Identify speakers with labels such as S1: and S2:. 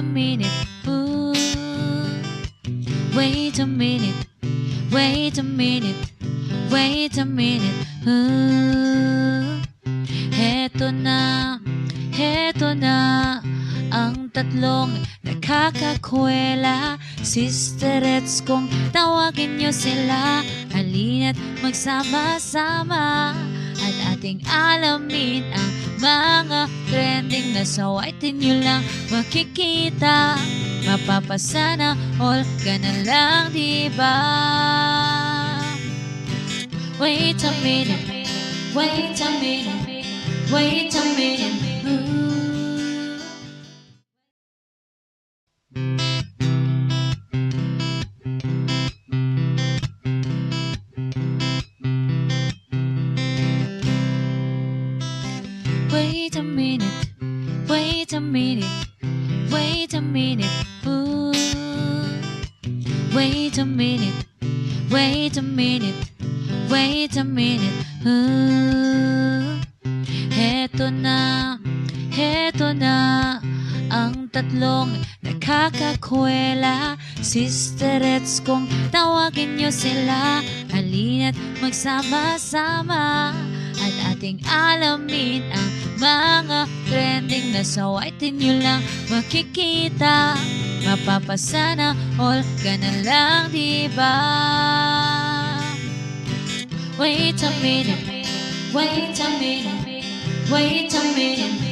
S1: minute, ooh. Wait a minute, wait a minute, wait a minute, ooh. Heto na ang tatlong nakakakwela. Sisterets kung tawagin nyo sila, halina't magsama-sama at ating alamin ang mga trending na sa YT nyo lang makikita. Mapapasana all ka na lang, diba? Wait a minute, wait a minute, wait a minute, ooh. Wait a minute, wait a minute, wait a minute, ooh. Wait a minute, wait a minute, wait a minute, ooh. Heto na ang tatlong nakakakwela. Sisterets kung tawagin nyo sila, halina't magsama-sama at ating alamin ang mga trending na sa YT nyo lang makikita. Mapapasana all ka na lang, diba? Wait a minute, wait a minute, wait a minute,